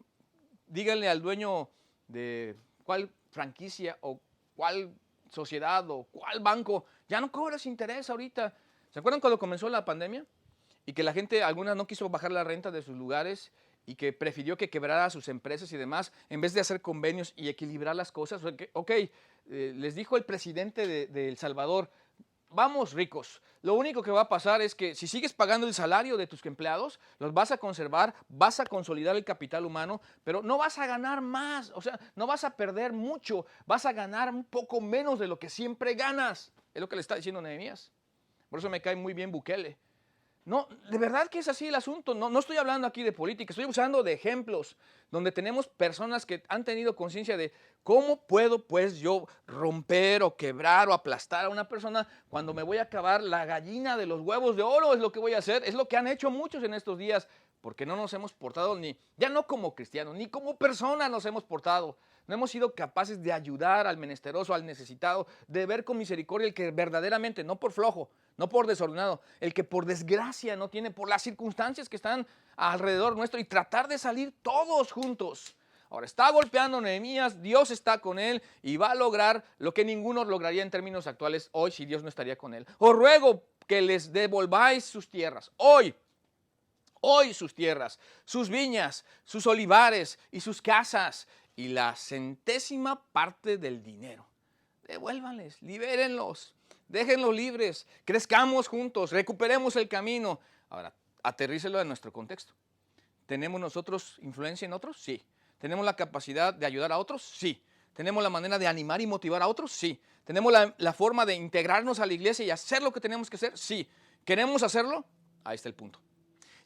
Díganle al dueño de, ¿cuál franquicia o cuál sociedad o cuál banco ya no cobras interés ahorita. ¿Se acuerdan cuando comenzó la pandemia? Y que la gente, alguna no quiso bajar la renta de sus lugares y que prefirió que quebrara sus empresas y demás, en vez de hacer convenios y equilibrar las cosas. Les dijo el presidente de El Salvador, vamos ricos, lo único que va a pasar es que si sigues pagando el salario de tus empleados, los vas a conservar, vas a consolidar el capital humano, pero no vas a ganar más, o sea, no vas a perder mucho, vas a ganar un poco menos de lo que siempre ganas. Es lo que le está diciendo Nehemías. Por eso me cae muy bien Bukele. No, de verdad que es así el asunto. No estoy hablando aquí de política, estoy usando de ejemplos donde tenemos personas que han tenido conciencia de cómo puedo pues yo romper o quebrar o aplastar a una persona cuando me voy a acabar la gallina de los huevos de oro, es lo que voy a hacer, es lo que han hecho muchos en estos días, porque no nos hemos portado ya no como cristianos, ni como personas nos hemos portado. No hemos sido capaces de ayudar al menesteroso, al necesitado, de ver con misericordia el que verdaderamente, no por flojo, no por desordenado, el que por desgracia no tiene, por las circunstancias que están alrededor nuestro, y tratar de salir todos juntos. Ahora está golpeando Nehemías, Dios está con él y va a lograr lo que ninguno lograría en términos actuales hoy si Dios no estaría con él. Os ruego que les devolváis sus tierras, hoy sus tierras, sus viñas, sus olivares y sus casas, y la centésima parte del dinero. Devuélvanles, libérenlos, déjenlos libres, crezcamos juntos, recuperemos el camino. Ahora, aterrícelo en nuestro contexto. ¿Tenemos nosotros influencia en otros? Sí. ¿Tenemos la capacidad de ayudar a otros? Sí. ¿Tenemos la manera de animar y motivar a otros? Sí. ¿Tenemos la forma de integrarnos a la iglesia y hacer lo que tenemos que hacer? Sí. ¿Queremos hacerlo? Ahí está el punto.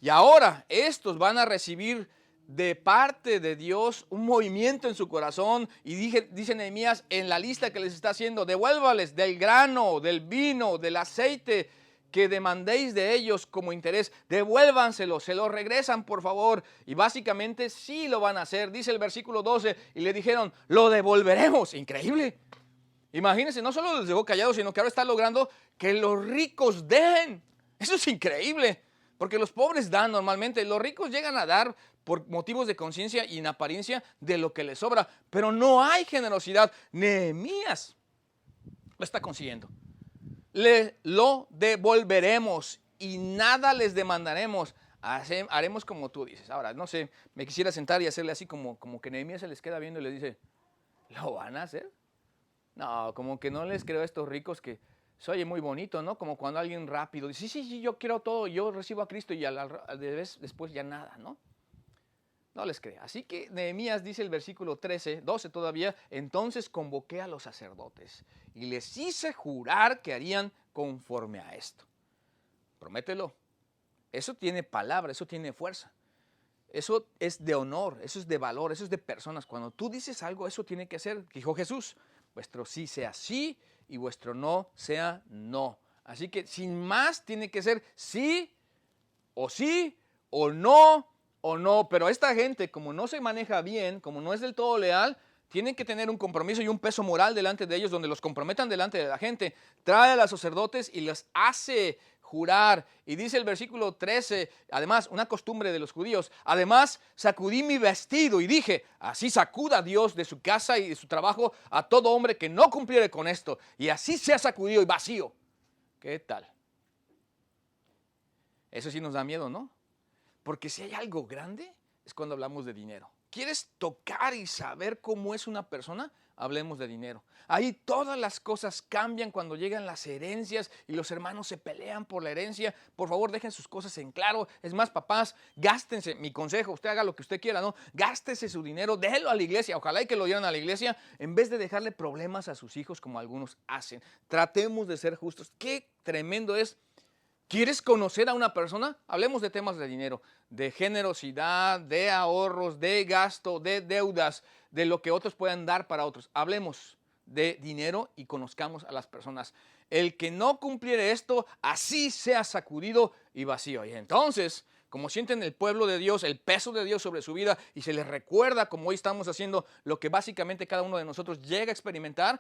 Y ahora estos van a recibir de parte de Dios un movimiento en su corazón, y dice Nehemías en la lista que les está haciendo: devuélvales del grano, del vino, del aceite que demandéis de ellos como interés, devuélvanselo, se lo regresan por favor. Y básicamente sí lo van a hacer. Dice el versículo 12, y le dijeron, lo devolveremos. Increíble. Imagínense, no solo los dejó callados, sino que ahora está logrando que los ricos den. Eso es increíble, porque los pobres dan normalmente, los ricos llegan a dar por motivos de conciencia y en apariencia de lo que les sobra, pero no hay generosidad. Nehemías lo está consiguiendo. Lo devolveremos y nada les demandaremos. Haremos como tú dices. Ahora, no sé, me quisiera sentar y hacerle así como que Nehemías se les queda viendo y les dice, ¿lo van a hacer? No, como que no les creo a estos ricos que se oye muy bonito, ¿no? Como cuando alguien rápido dice, sí, yo quiero todo, yo recibo a Cristo y después ya nada, ¿no? No les cree. Así que Nehemías dice el versículo 12 todavía, entonces convoqué a los sacerdotes y les hice jurar que harían conforme a esto. Promételo. Eso tiene palabra, eso tiene fuerza. Eso es de honor, eso es de valor, eso es de personas. Cuando tú dices algo, eso tiene que ser, dijo Jesús, vuestro sí sea sí y vuestro no sea no. Así que sin más tiene que ser sí o no, pero esta gente, como no se maneja bien, como no es del todo leal, tienen que tener un compromiso y un peso moral delante de ellos, donde los comprometan delante de la gente. Trae a los sacerdotes y les hace jurar. Y dice el versículo 13, además, una costumbre de los judíos, además sacudí mi vestido y dije, así sacuda Dios de su casa y de su trabajo a todo hombre que no cumpliere con esto, y así sea sacudido y vacío. ¿Qué tal? Eso sí nos da miedo, ¿no? Porque si hay algo grande, es cuando hablamos de dinero. ¿Quieres tocar y saber cómo es una persona? Hablemos de dinero. Ahí todas las cosas cambian cuando llegan las herencias y los hermanos se pelean por la herencia. Por favor, dejen sus cosas en claro. Es más, papás, gástense, mi consejo, usted haga lo que usted quiera, ¿no? Gástese su dinero, déjelo a la iglesia. Ojalá y que lo dieran a la iglesia en vez de dejarle problemas a sus hijos como algunos hacen. Tratemos de ser justos. Qué tremendo es. ¿Quieres conocer a una persona? Hablemos de temas de dinero, de generosidad, de ahorros, de gasto, de deudas, de lo que otros puedan dar para otros. Hablemos de dinero y conozcamos a las personas. El que no cumpliere esto, así sea sacudido y vacío. Y entonces, como sienten el pueblo de Dios, el peso de Dios sobre su vida, y se les recuerda, como hoy estamos haciendo, lo que básicamente cada uno de nosotros llega a experimentar,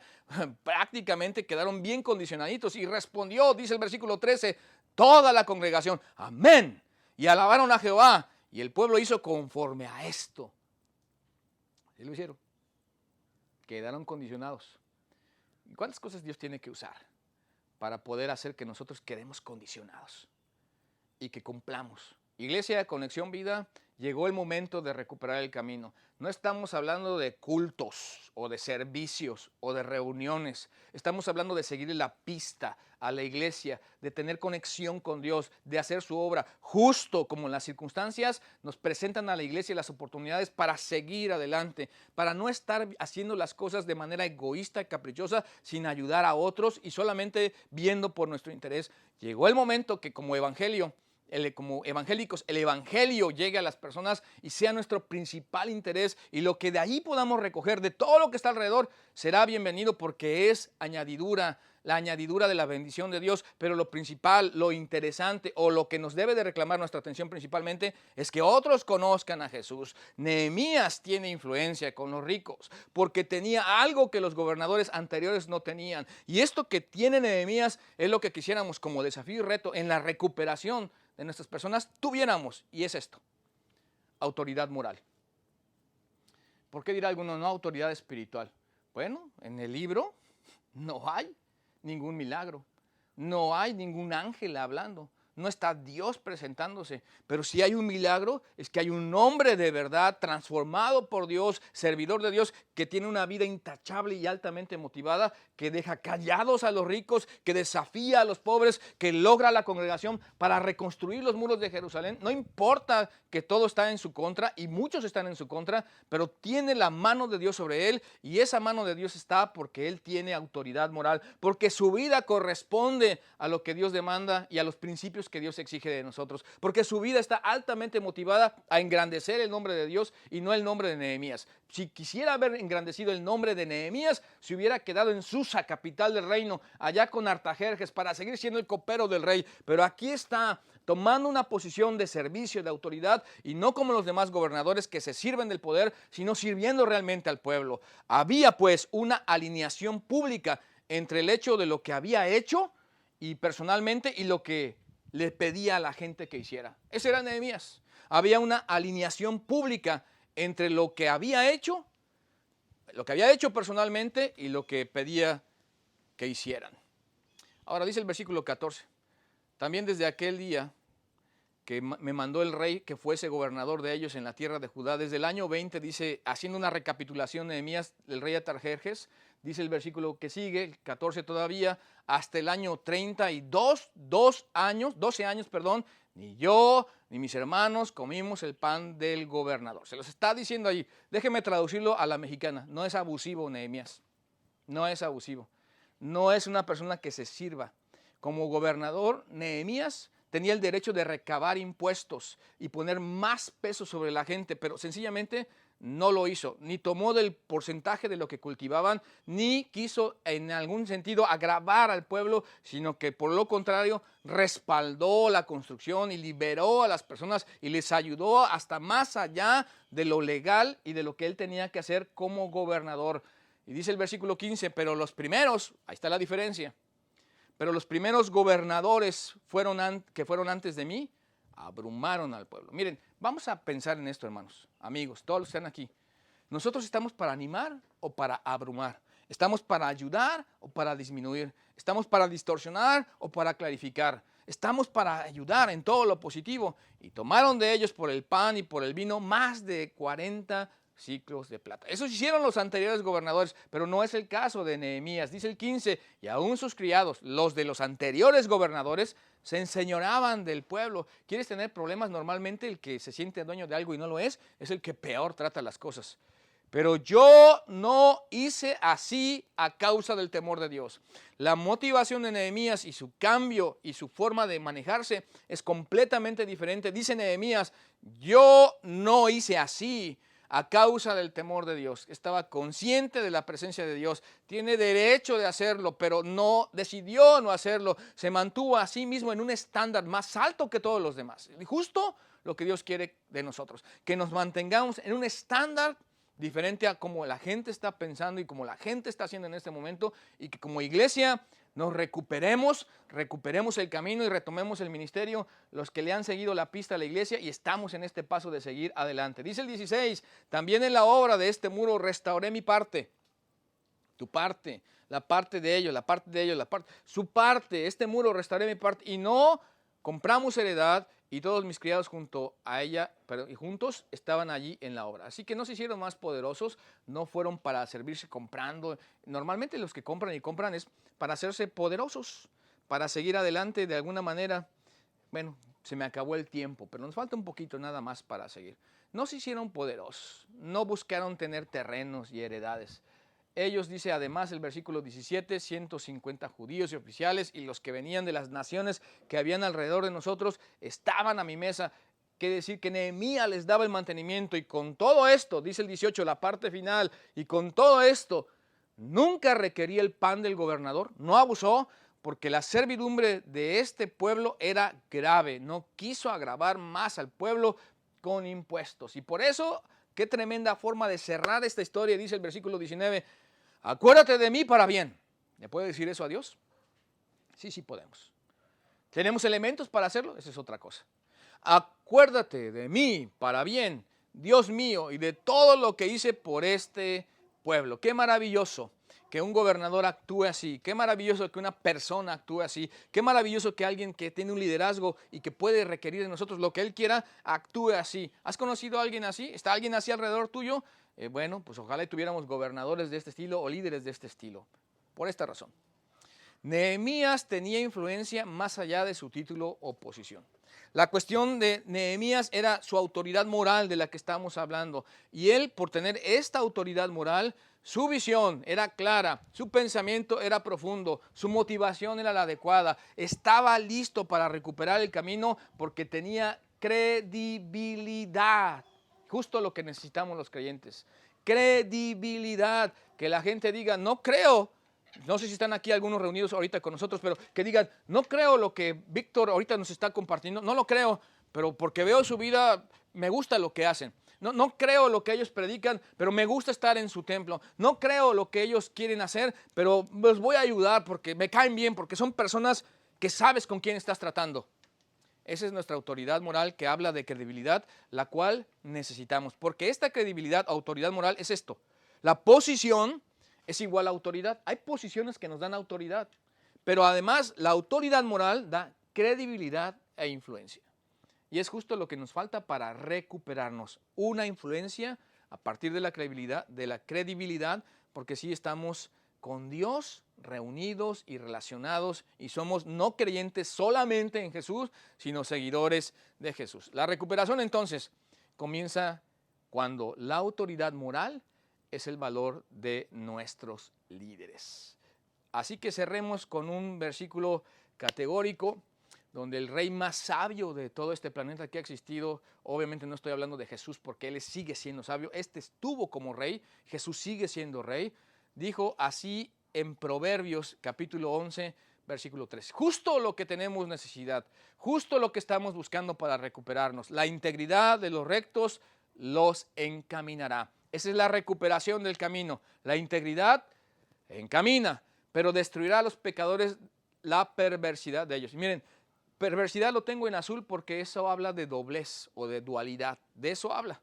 prácticamente quedaron bien condicionaditos. Y respondió, dice el versículo 13, toda la congregación, amén, y alabaron a Jehová, y el pueblo hizo conforme a esto. ¿Sí lo hicieron? quedaron condicionados. ¿Y cuántas cosas Dios tiene que usar para poder hacer que nosotros quedemos condicionados y que cumplamos? Iglesia de Conexión Vida, llegó el momento de recuperar el camino. No estamos hablando de cultos o de servicios o de reuniones. Estamos hablando de seguir la pista a la iglesia, de tener conexión con Dios, de hacer su obra, justo como las circunstancias nos presentan a la iglesia las oportunidades para seguir adelante, para no estar haciendo las cosas de manera egoísta y caprichosa, sin ayudar a otros y solamente viendo por nuestro interés. Llegó el momento que como evangélicos, el evangelio llegue a las personas y sea nuestro principal interés, y lo que de ahí podamos recoger de todo lo que está alrededor será bienvenido, porque es añadidura, la añadidura de la bendición de Dios. Pero lo principal, lo interesante, o lo que nos debe de reclamar nuestra atención principalmente, es que otros conozcan a Jesús. Nehemías tiene influencia con los ricos porque tenía algo que los gobernadores anteriores no tenían, y esto que tiene Nehemías es lo que quisiéramos como desafío y reto en la recuperación de nuestras personas tuviéramos, y es esto: autoridad moral. ¿Por qué dirá alguno no autoridad espiritual? Bueno, en el libro no hay ningún milagro, no hay ningún ángel hablando, no está Dios presentándose, pero si hay un milagro es que hay un hombre de verdad transformado por Dios, servidor de Dios, que tiene una vida intachable y altamente motivada, que deja callados a los ricos, que desafía a los pobres, que logra la congregación para reconstruir los muros de Jerusalén. No importa que todo está en su contra, y muchos están en su contra, pero tiene la mano de Dios sobre él, y esa mano de Dios está porque él tiene autoridad moral, porque su vida corresponde a lo que Dios demanda y a los principios que Dios exige de nosotros, porque su vida está altamente motivada a engrandecer el nombre de Dios y no el nombre de Nehemías. Si quisiera haber engrandecido el nombre de Nehemías, se hubiera quedado en Susa, capital del reino, allá con Artajerjes, para seguir siendo el copero del rey. Pero aquí está, tomando una posición de servicio, de autoridad, y no como los demás gobernadores que se sirven del poder, sino sirviendo realmente al pueblo. Había pues una alineación pública entre el hecho de lo que había hecho y personalmente y lo que le pedía a la gente que hiciera. Ese era Nehemías. Había una alineación pública entre lo que había hecho personalmente y lo que pedía que hicieran. Ahora dice el versículo 14: también desde aquel día que me mandó el rey que fuese gobernador de ellos en la tierra de Judá, desde el año 20, dice, haciendo una recapitulación de Nehemías, del rey Artajerjes, dice el versículo que sigue, el 14 todavía, hasta el año 32, 12 años, ni yo ni mis hermanos comimos el pan del gobernador. Se los está diciendo ahí. Déjeme traducirlo a la mexicana. No es abusivo Nehemías, no es abusivo, no es una persona que se sirva. Como gobernador, Nehemías tenía el derecho de recabar impuestos y poner más peso sobre la gente, pero sencillamente no lo hizo, ni tomó del porcentaje de lo que cultivaban, ni quiso en algún sentido agravar al pueblo, sino que por lo contrario respaldó la construcción y liberó a las personas y les ayudó hasta más allá de lo legal y de lo que él tenía que hacer como gobernador. Y dice el versículo 15, pero los primeros, ahí está la diferencia, pero los primeros gobernadores que fueron antes de mí, abrumaron al pueblo. Miren, vamos a pensar en esto, hermanos, amigos, todos los que están aquí. ¿Nosotros estamos para animar o para abrumar? ¿Estamos para ayudar o para disminuir? ¿Estamos para distorsionar o para clarificar? Estamos para ayudar en todo lo positivo. Y tomaron de ellos por el pan y por el vino más de 40 ciclos de plata. Eso hicieron los anteriores gobernadores, pero no es el caso de Nehemías. Dice el 15, y aún sus criados, los de los anteriores gobernadores, se enseñoreaban del pueblo. ¿Quieres tener problemas? Normalmente el que se siente dueño de algo y no lo es el que peor trata las cosas. Pero yo no hice así a causa del temor de Dios. La motivación de Nehemías y su cambio y su forma de manejarse es completamente diferente. Dice Nehemías, yo no hice así a causa del temor de Dios. Estaba consciente de la presencia de Dios. Tiene derecho de hacerlo, pero no decidió no hacerlo. Se mantuvo a sí mismo en un estándar más alto que todos los demás. Y justo lo que Dios quiere de nosotros. Que nos mantengamos en un estándar diferente a como la gente está pensando y como la gente está haciendo en este momento, y que como iglesia nos recuperemos el camino y retomemos el ministerio, los que le han seguido la pista a la iglesia, y estamos en este paso de seguir adelante. Dice el 16, también en la obra de este muro restauré mi parte. tu parte, la parte de ellos, la parte de ellos, su parte, este muro restaré mi parte. Y no compramos heredad y todos mis criados junto a ella, y juntos estaban allí en la obra. Así que no se hicieron más poderosos, no fueron para servirse comprando. Normalmente los que compran y compran es para hacerse poderosos, para seguir adelante de alguna manera. Bueno, se me acabó el tiempo, pero nos falta un poquito nada más para seguir. No se hicieron poderosos, no buscaron tener terrenos y heredades. Ellos, dice además el versículo 17, 150 judíos y oficiales y los que venían de las naciones que habían alrededor de nosotros estaban a mi mesa. Quiere decir que Nehemías les daba el mantenimiento y con todo esto, dice el 18, la parte final, y con todo esto, nunca requería el pan del gobernador, no abusó, porque la servidumbre de este pueblo era grave, no quiso agravar más al pueblo con impuestos. Y por eso, qué tremenda forma de cerrar esta historia, dice el versículo 19, acuérdate de mí para bien. ¿Le puede decir eso a Dios? Sí, sí podemos. ¿Tenemos elementos para hacerlo? Esa es otra cosa. Acuérdate de mí para bien, Dios mío, y de todo lo que hice por este pueblo. Qué maravilloso que un gobernador actúe así, qué maravilloso que una persona actúe así, qué maravilloso que alguien que tiene un liderazgo y que puede requerir de nosotros lo que él quiera, actúe así. ¿Has conocido a alguien así? ¿Está alguien así alrededor tuyo? Bueno, pues ojalá tuviéramos gobernadores de este estilo o líderes de este estilo, por esta razón. Nehemías tenía influencia más allá de su título o posición. La cuestión de Nehemías era su autoridad moral de la que estamos hablando. Y él, por tener esta autoridad moral, su visión era clara, su pensamiento era profundo, su motivación era la adecuada. Estaba listo para recuperar el camino porque tenía credibilidad. Justo lo que necesitamos los creyentes. Credibilidad. Que la gente diga, no creo. No sé si están aquí algunos reunidos ahorita con nosotros, pero que digan, no creo lo que Víctor ahorita nos está compartiendo, no lo creo, pero porque veo su vida, me gusta lo que hacen. No creo lo que ellos predican, pero me gusta estar en su templo. No creo lo que ellos quieren hacer, pero los voy a ayudar porque me caen bien, porque son personas que sabes con quién estás tratando. Esa es nuestra autoridad moral que habla de credibilidad, la cual necesitamos. Porque esta credibilidad, autoridad moral, es esto. La posición es igual a autoridad. Hay posiciones que nos dan autoridad, pero además la autoridad moral da credibilidad e influencia. Y es justo lo que nos falta para recuperarnos. Una influencia a partir de la credibilidad, porque sí estamos con Dios reunidos y relacionados y somos no creyentes solamente en Jesús, sino seguidores de Jesús. La recuperación entonces comienza cuando la autoridad moral es el valor de nuestros líderes. Así que cerremos con un versículo categórico donde el rey más sabio de todo este planeta que ha existido, obviamente no estoy hablando de Jesús porque él sigue siendo sabio, este estuvo como rey, Jesús sigue siendo rey, dijo así en Proverbios capítulo 11, versículo 3, justo lo que tenemos necesidad, justo lo que estamos buscando para recuperarnos, la integridad de los rectos los encaminará. Esa es la recuperación del camino, la integridad encamina, pero destruirá a los pecadores la perversidad de ellos. Y miren, perversidad lo tengo en azul porque eso habla de doblez o de dualidad, de eso habla.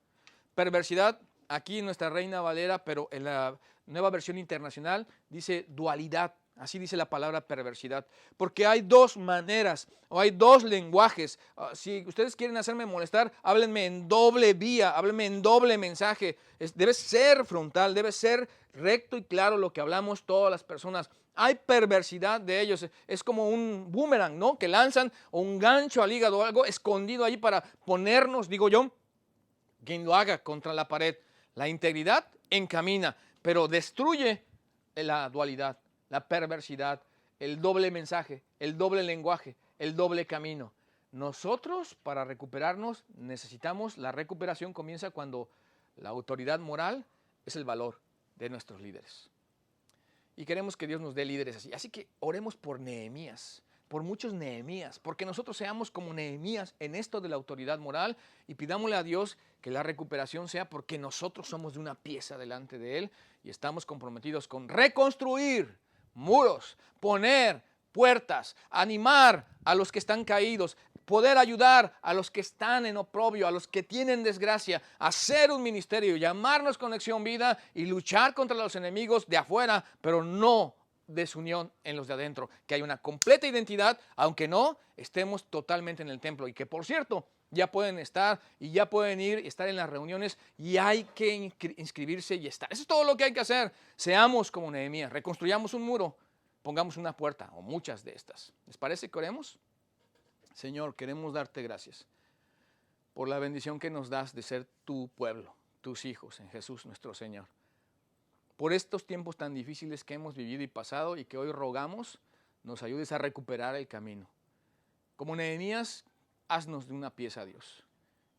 Perversidad, aquí en nuestra Reina Valera, pero en la Nueva Versión Internacional dice dualidad, así dice la palabra perversidad, porque hay dos maneras o hay dos lenguajes. Si ustedes quieren hacerme molestar, háblenme en doble vía, háblenme en doble mensaje. Debe ser frontal, debe ser recto y claro lo que hablamos todas las personas. Hay perversidad de ellos, es como un boomerang, ¿no? Que lanzan o un gancho al hígado, algo escondido ahí para ponernos, digo yo, quien lo haga contra la pared. La integridad encamina, pero destruye la dualidad, la perversidad, el doble mensaje, el doble lenguaje, el doble camino. Nosotros, para recuperarnos, necesitamos, la recuperación comienza cuando la autoridad moral es el valor de nuestros líderes. Y queremos que Dios nos dé líderes así. Así que oremos por Nehemías, por muchos Nehemías, porque nosotros seamos como Nehemías en esto de la autoridad moral y pidámosle a Dios que la recuperación sea porque nosotros somos de una pieza delante de Él y estamos comprometidos con reconstruir muros, poner puertas, animar a los que están caídos, poder ayudar a los que están en oprobio, a los que tienen desgracia, hacer un ministerio, llamarnos Conexión Vida y luchar contra los enemigos de afuera, pero no desunión en los de adentro, que hay una completa identidad, aunque no estemos totalmente en el templo, y que por cierto, ya pueden estar y ya pueden ir y estar en las reuniones, y hay que inscribirse y estar. Eso es todo lo que hay que hacer. Seamos como Nehemías, reconstruyamos un muro, pongamos una puerta o muchas de estas. ¿Les parece que oremos? Señor, queremos darte gracias por la bendición que nos das de ser tu pueblo, tus hijos en Jesús nuestro Señor. Por estos tiempos tan difíciles que hemos vivido y pasado y que hoy rogamos, nos ayudes a recuperar el camino. Como Nehemías, haznos de una pieza, Dios.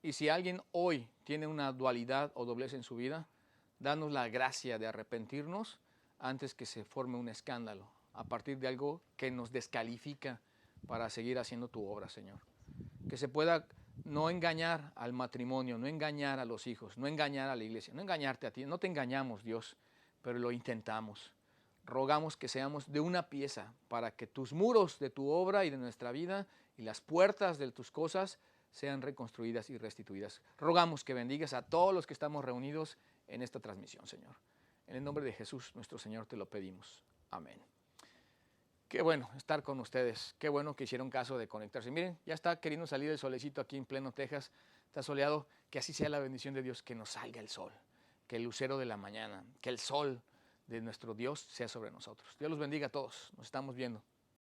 Y si alguien hoy tiene una dualidad o doblez en su vida, danos la gracia de arrepentirnos antes que se forme un escándalo a partir de algo que nos descalifica para seguir haciendo tu obra, Señor. Que se pueda no engañar al matrimonio, no engañar a los hijos, no engañar a la iglesia, no engañarte a ti. No te engañamos, Dios, pero lo intentamos. Rogamos que seamos de una pieza para que tus muros de tu obra y de nuestra vida y las puertas de tus cosas sean reconstruidas y restituidas. Rogamos que bendigas a todos los que estamos reunidos en esta transmisión, Señor. En el nombre de Jesús, nuestro Señor, te lo pedimos. Amén. Qué bueno estar con ustedes. Qué bueno que hicieron caso de conectarse. Miren, ya está queriendo salir el solecito aquí en pleno Texas. Está soleado. Que así sea la bendición de Dios, que nos salga el sol, que el lucero de la mañana, que el sol de nuestro Dios sea sobre nosotros. Dios los bendiga a todos. Nos estamos viendo.